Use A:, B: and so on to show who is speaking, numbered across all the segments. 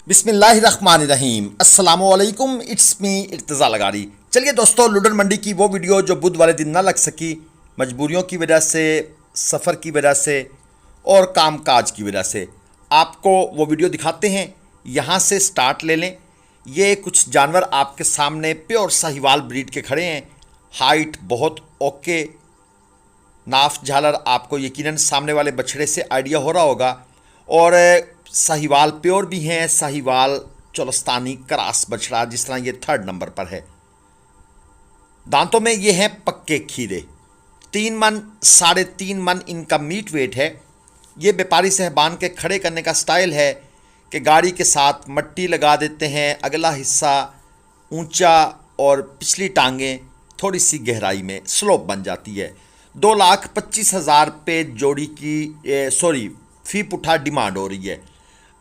A: बिस्मिल्लाहिर्रहमानिर्रहीम अस्सलामुअलैकुम। It's me Irtaza Lagari. चलिए दोस्तों, लुडन मंडी की वो वीडियो जो बुध वाले दिन ना लग सकी, मजबूरियों की वजह से, सफ़र की वजह से और कामकाज की वजह से, आपको वो वीडियो दिखाते हैं। यहाँ से स्टार्ट ले लें। ये कुछ जानवर आपके सामने प्योर साहिवाल ब्रीड के खड़े हैं। हाइट बहुत ओके, नाफ झालर आपको यकीनन सामने वाले बछड़े से आइडिया हो रहा होगा। और साहिवाल प्योर भी हैं, साहिवाल चोलस्तानी क्रास बछड़ा, जिस तरह ये 3rd नंबर पर है। दांतों में ये हैं पक्के खीरे। 3 मन 3.5 मन इनका मीट वेट है। ये व्यापारी साहबान के खड़े करने का स्टाइल है कि गाड़ी के साथ मट्टी लगा देते हैं, अगला हिस्सा ऊंचा और पिछली टांगें थोड़ी सी गहराई में स्लोप बन जाती है। 2,25,000 पे जोड़ी की फी पुठा डिमांड हो रही है।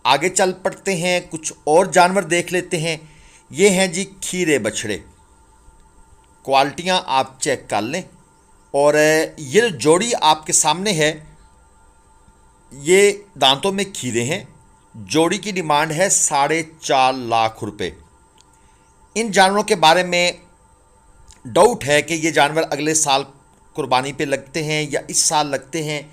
A: आगे चल पड़ते हैं, कुछ और जानवर देख लेते हैं। ये हैं जी खीरे बछड़े। क्वालिटियाँ आप चेक कर लें। और ये जो जोड़ी आपके सामने है, ये दांतों में खीरे हैं। जोड़ी की डिमांड है 4.5 लाख रुपए। इन जानवरों के बारे में डाउट है कि ये जानवर अगले साल कुर्बानी पे लगते हैं या इस साल लगते हैं,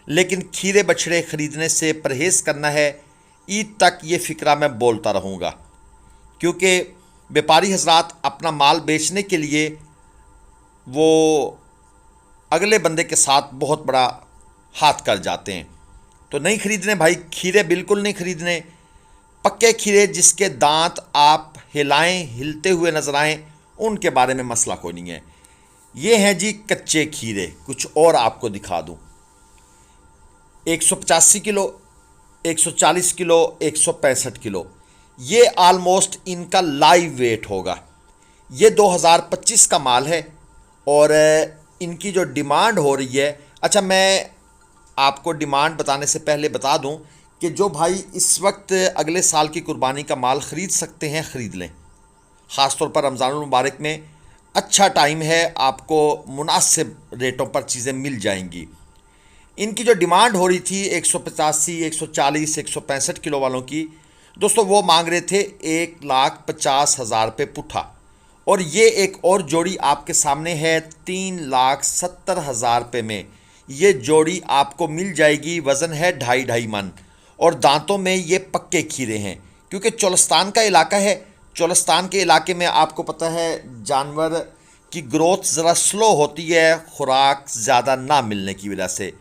A: लेकिन खीरे बछड़े ख़रीदने से परहेज़ करना है। ईद तक ये फ़िक्रा मैं बोलता रहूँगा, क्योंकि व्यापारी हजरात अपना माल बेचने के लिए वो अगले बंदे के साथ बहुत बड़ा हाथ कर जाते हैं। तो नहीं ख़रीदने भाई, खीरे बिल्कुल नहीं ख़रीदने। पक्के खीरे जिसके दांत आप हिलाएं, हिलते हुए नजर आएँ, उनके बारे में मसला कोई नहीं है। ये हैं जी कच्चे खीरे। कुछ और आपको दिखा दूं। 185 किलो, 140 किलो, 165 किलो, ये आलमोस्ट इनका लाइव वेट होगा। ये 2025 का माल है। और इनकी जो डिमांड हो रही है, अच्छा मैं आपको डिमांड बताने से पहले बता दूं कि जो भाई इस वक्त अगले साल की कुर्बानी का माल ख़रीद सकते हैं, ख़रीद लें। ख़ास तौर पर रमज़ानुल मुबारक में अच्छा टाइम है, आपको मुनासिब रेटों पर चीज़ें मिल जाएंगी। इनकी जो डिमांड हो रही थी 185, 140, 165 किलो वालों की, दोस्तों वो मांग रहे थे 1,50,000 रुपये पुट्ठा। और ये एक और जोड़ी आपके सामने है 3,70,000 रुपये में। ये जोड़ी आपको मिल जाएगी। वज़न है 2.5 मन और दांतों में ये पक्के खीरे हैं, क्योंकि चोलस्तान का इलाका है। चोलस्तान के इलाके में आपको पता है जानवर की ग्रोथ ज़रा स्लो होती है, खुराक ज़्यादा ना मिलने की वजह से।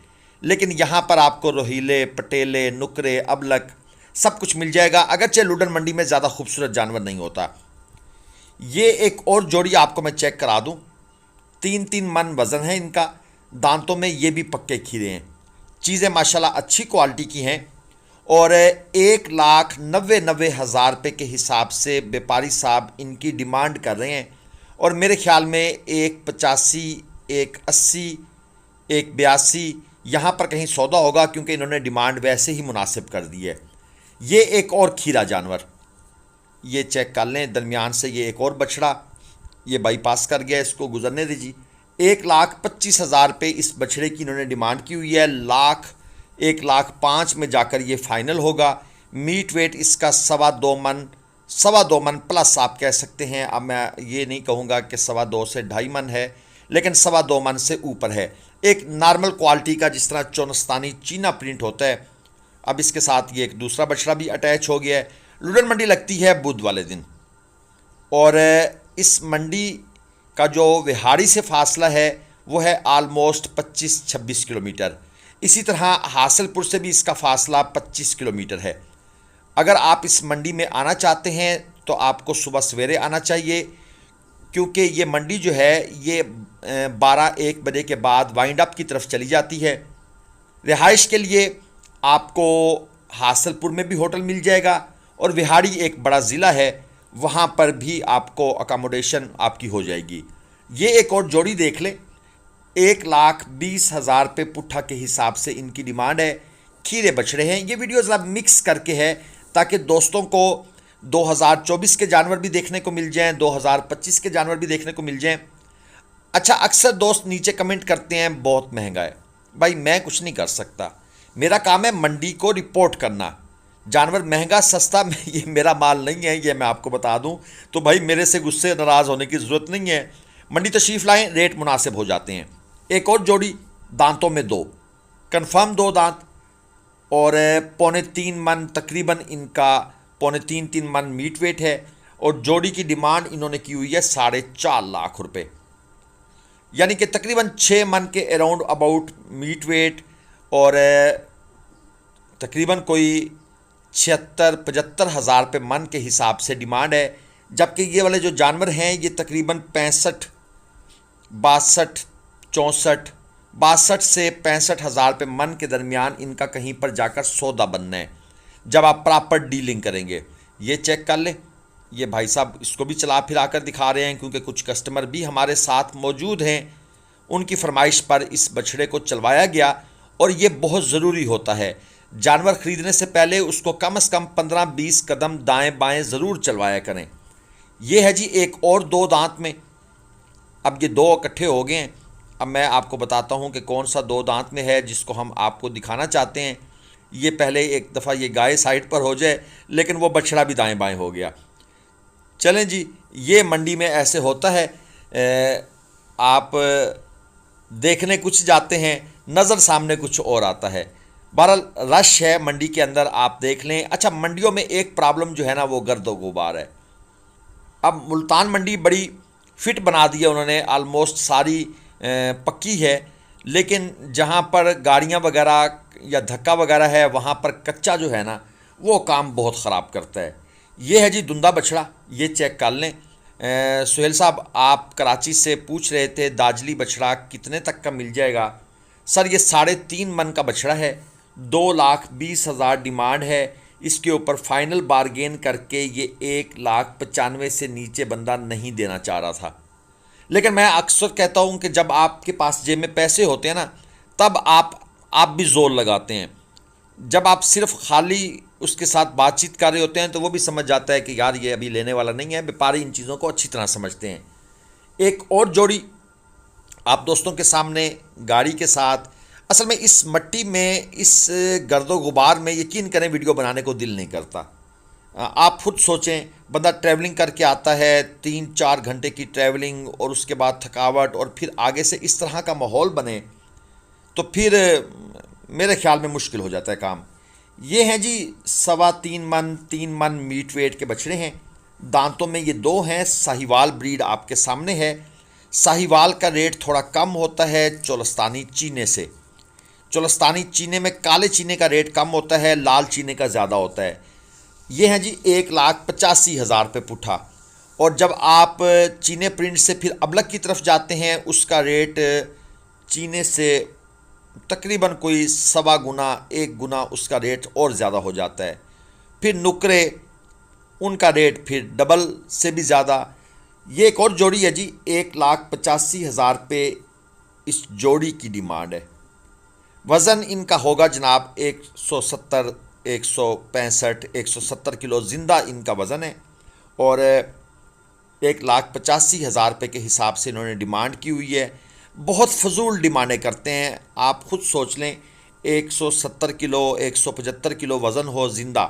A: लेकिन यहाँ पर आपको रोहीले, पटेले, नुकरे, अबलक सब कुछ मिल जाएगा, अगरचे लुडन मंडी में ज़्यादा खूबसूरत जानवर नहीं होता। ये एक और जोड़ी आपको मैं चेक करा दूँ। 3-3 मन वज़न है इनका। दांतों में ये भी पक्के खीरे हैं। चीज़ें माशाल्लाह अच्छी क्वालिटी की हैं। और 1,90,000 रुपये के हिसाब से व्यापारी साहब इनकी डिमांड कर रहे हैं। और मेरे ख्याल में 1,85, 1,80, 1,82 यहाँ पर कहीं सौदा होगा, क्योंकि इन्होंने डिमांड वैसे ही मुनासिब कर दी है। ये एक और खीरा जानवर, ये चेक कर लें। दरमियान से ये एक और बछड़ा, ये बाईपास कर गया, इसको गुजरने दीजिए। 1,25,000 रुपये इस बछड़े की इन्होंने डिमांड की हुई है। 1,05,000 में जाकर ये फाइनल होगा। मीट वेट इसका 2.25 मन प्लस आप कह सकते हैं। अब मैं ये नहीं कहूँगा कि 2.25 से 2.5 मन है, लेकिन 2.25 मन से ऊपर है। एक नॉर्मल क्वालिटी का, जिस तरह चोलस्तानी चीना प्रिंट होता है। अब इसके साथ ये एक दूसरा बछड़ा भी अटैच हो गया है। लुडन मंडी लगती है बुध वाले दिन। और इस मंडी का जो विहाड़ी से फासला है वो है आलमोस्ट 25-26 किलोमीटर। इसी तरह हासिलपुर से भी इसका फासला 25 किलोमीटर है। अगर आप इस मंडी में आना चाहते हैं तो आपको सुबह सवेरे आना चाहिए, क्योंकि ये मंडी जो है ये 12-1 बजे के बाद वाइंड अप की तरफ चली जाती है। रिहाइश के लिए आपको हासिलपुर में भी होटल मिल जाएगा, और विहाड़ी एक बड़ा ज़िला है, वहाँ पर भी आपको अकोमोडेशन आपकी हो जाएगी। ये एक और जोड़ी देख लें। 1,20,000 रुपये पुट्ठा के हिसाब से इनकी डिमांड है। खीरे बछड़े हैं। ये वीडियो ज़रा मिक्स करके है ताकि दोस्तों को 2024 के जानवर भी देखने को मिल जाएं, 2025 के जानवर भी देखने को मिल जाएं। अच्छा, अक्सर दोस्त नीचे कमेंट करते हैं बहुत महंगा है। भाई मैं कुछ नहीं कर सकता, मेरा काम है मंडी को रिपोर्ट करना। जानवर महंगा सस्ता में ये मेरा माल नहीं है, ये मैं आपको बता दूं। तो भाई मेरे से गुस्से नाराज़ होने की ज़रूरत नहीं है। मंडी तशरीफ़ लाएं, रेट मुनासिब हो जाते हैं। एक और जोड़ी दांतों में 2 कंफर्म 2 दांत और 2.25 मन तकरीबन इनका 2.5-3 मन मीट वेट है। और जोड़ी की डिमांड इन्होंने की हुई है 4.5 लाख रुपए, यानी कि तकरीबन 6 मन के अराउंड अबाउट मीट वेट और तकरीबन कोई 76-75 हज़ार रुपये मन के हिसाब से डिमांड है। जबकि ये वाले जो जानवर हैं ये तकरीबन 65, 62, 64, 62 से 65 हज़ार रुपये मन के दरमियान इनका कहीं पर जाकर सौदा बनना है जब आप प्रॉपर डीलिंग करेंगे। ये चेक कर लें, ये भाई साहब इसको भी चला फिरा कर दिखा रहे हैं क्योंकि कुछ कस्टमर भी हमारे साथ मौजूद हैं, उनकी फरमाइश पर इस बछड़े को चलवाया गया। और ये बहुत ज़रूरी होता है, जानवर ख़रीदने से पहले उसको कम से कम 15-20 कदम दाएं बाएं ज़रूर चलवाया करें। ये है जी एक और 2 दांत में। अब ये 2 इकट्ठे हो गए हैं। अब मैं आपको बताता हूँ कि कौन सा 2 दांत में है जिसको हम आपको दिखाना चाहते हैं। ये पहले एक दफ़ा ये गाय साइड पर हो जाए, लेकिन वो बछड़ा भी दाएं बाएं हो गया। चलें जी, ये मंडी में ऐसे होता है, आप देखने कुछ जाते हैं, नज़र सामने कुछ और आता है। बहरहाल रश है मंडी के अंदर, आप देख लें। अच्छा, मंडियों में एक प्रॉब्लम जो है ना वो गर्द गुबार है। अब मुल्तान मंडी बड़ी फिट बना दी है उन्होंने, आलमोस्ट सारी पक्की है, लेकिन जहाँ पर गाड़ियाँ वगैरह या धक्का वगैरह है वहाँ पर कच्चा जो है ना वो काम बहुत ख़राब करता है। ये है जी दुंदा बछड़ा, ये चेक कर लें। सुहेल साहब आप कराची से पूछ रहे थे दाजली बछड़ा कितने तक का मिल जाएगा। सर ये 3.5 मन का बछड़ा है, 2,20,000 डिमांड है। इसके ऊपर फाइनल बारगेन करके ये 1,95,000 से नीचे बंदा नहीं देना चाह रहा था। लेकिन मैं अक्सर कहता हूँ कि जब आपके पास जेब में पैसे होते हैं ना तब आप भी ज़ोर लगाते हैं। जब आप सिर्फ खाली उसके साथ बातचीत कर रहे होते हैं तो वो भी समझ जाता है कि यार ये अभी लेने वाला नहीं है। व्यापारी इन चीज़ों को अच्छी तरह समझते हैं। एक और जोड़ी आप दोस्तों के सामने गाड़ी के साथ, असल में इस मट्टी में, इस गर्दो गुबार में यकीन करें वीडियो बनाने को दिल नहीं करता। आप खुद सोचें, बंदा ट्रैवलिंग करके आता है, 3-4 घंटे की ट्रैवलिंग और उसके बाद थकावट, और फिर आगे से इस तरह का माहौल बने तो फिर मेरे ख्याल में मुश्किल हो जाता है काम। ये हैं जी 3.25 मन 3 मन मीट वेट के बछड़े हैं। दांतों में ये 2 हैं। साहिवाल ब्रीड आपके सामने है। साहिवाल का रेट थोड़ा कम होता है चोलस्तानी चीने से। चोलस्तानी चीने में काले चीने का रेट कम होता है, लाल चीने का ज़्यादा होता है। ये हैं जी 1,85,000 रुपये पुट्ठा। और जब आप चीने प्रिंट से फिर अबलग की तरफ जाते हैं उसका रेट चीने से तकरीबन कोई 1.25 गुना 1 गुना उसका रेट और ज़्यादा हो जाता है। फिर नुकरे, उनका रेट फिर डबल से भी ज़्यादा। ये एक और जोड़ी है जी, 1,85,000 रुपये इस जोड़ी की डिमांड है। वज़न इनका होगा जनाब 170, 165, 170 किलो ज़िंदा इनका वज़न है। और 1,85,000 रुपये के हिसाब से इन्होंने डिमांड की हुई है। बहुत फजूल डिमांडें करते हैं। आप खुद सोच लें, 170 किलो 175 किलो वज़न हो ज़िंदा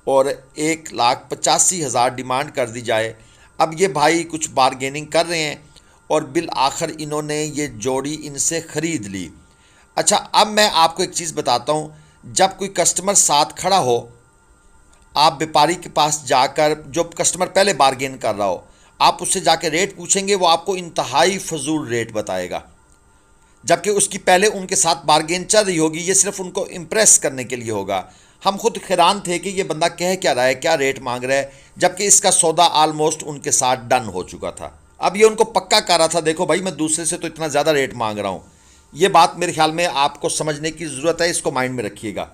A: और 1,85,000 डिमांड कर दी जाए। अब ये भाई कुछ बारगेनिंग कर रहे हैं और बिल आखिर इन्होंने ये जोड़ी इनसे ख़रीद ली। अच्छा, अब मैं आपको एक चीज़ बताता हूँ, जब कोई कस्टमर साथ खड़ा हो, आप व्यापारी के पास जाकर, जो कस्टमर पहले बारगेन कर रहा हो, आप उससे जाकर रेट पूछेंगे, वो आपको इंतहाई फजूल रेट बताएगा, जबकि उसकी पहले उनके साथ बारगेन चल रही होगी। ये सिर्फ उनको इम्प्रेस करने के लिए होगा। हम खुद हैरान थे कि ये बंदा कह क्या रहा है, क्या रेट मांग रहा है, जबकि इसका सौदा आलमोस्ट उनके साथ डन हो चुका था। अब ये उनको पक्का कर रहा था, देखो भाई मैं दूसरे से तो इतना ज़्यादा रेट मांग रहा हूँ। ये बात मेरे ख्याल में आपको समझने की ज़रूरत है, इसको माइंड में रखिएगा।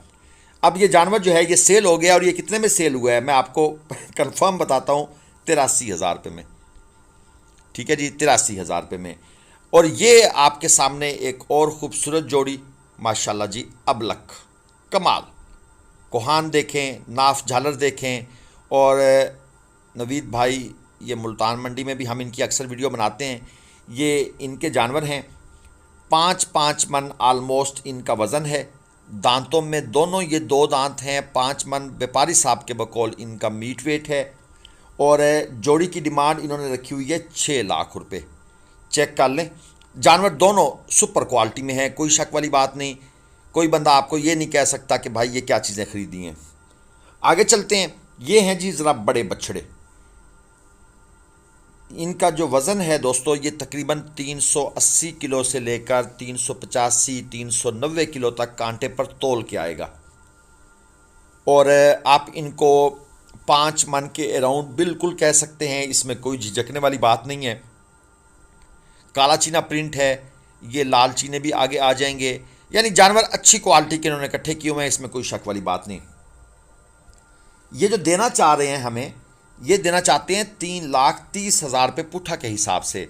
A: अब ये जानवर जो है ये सेल हो गया, और ये कितने में सेल हुआ है मैं आपको कंफर्म बताता हूँ, 83,000 रुपये में। ठीक है जी, 83,000 रुपये में। और ये आपके सामने एक और ख़ूबसूरत जोड़ी माशाल्लाह जी, अबलख कमाल। कोहान देखें, नाफ झालर देखें। और नवीद भाई, ये मुल्तान मंडी में भी हम इनकी अक्सर वीडियो बनाते हैं। ये इनके जानवर हैं, 5-5 मन आलमोस्ट इनका वज़न है। दांतों में दोनों ये 2 दांत हैं, 5 मन व्यापारी साहब के बकौल इनका मीट वेट है। और जोड़ी की डिमांड इन्होंने रखी हुई है 6 लाख रुपए। चेक कर लें, जानवर दोनों सुपर क्वालिटी में हैं, कोई शक वाली बात नहीं। कोई बंदा आपको ये नहीं कह सकता कि भाई ये क्या चीज़ें खरीदी हैं। आगे चलते हैं, ये हैं जी ज़रा बड़े बछड़े। इनका जो वज़न है दोस्तों, ये तकरीबन 380 किलो से लेकर 385 390 किलो तक कांटे पर तोल के आएगा। और आप इनको 5 मन के अराउंड बिल्कुल कह सकते हैं, इसमें कोई झिझकने वाली बात नहीं है। काला चीना प्रिंट है, ये लाल चीने भी आगे आ जाएंगे। यानी जानवर अच्छी क्वालिटी के इन्होंने इकट्ठे किए हुए हैं, इसमें कोई शक वाली बात नहीं। ये जो देना चाह रहे हैं हमें, ये देना चाहते हैं 3,30,000 रुपये पुट्ठा के हिसाब से।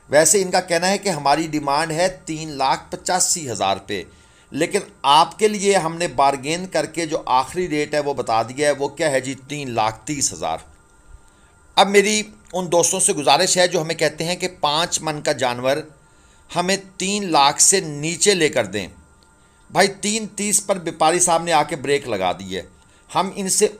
A: वैसे इनका कहना है कि हमारी डिमांड है 3,85,000 रुपये, लेकिन आपके लिए हमने बारगेन करके जो आखिरी रेट है वो बता दिया है। वो क्या है जी, 3,30,000। अब मेरी उन दोस्तों से गुजारिश है जो हमें कहते हैं कि 5 मन का जानवर हमें 3 लाख से नीचे लेकर दें। भाई 3,30 पर व्यापारी साहब ने आके ब्रेक लगा दी है। हम इनसे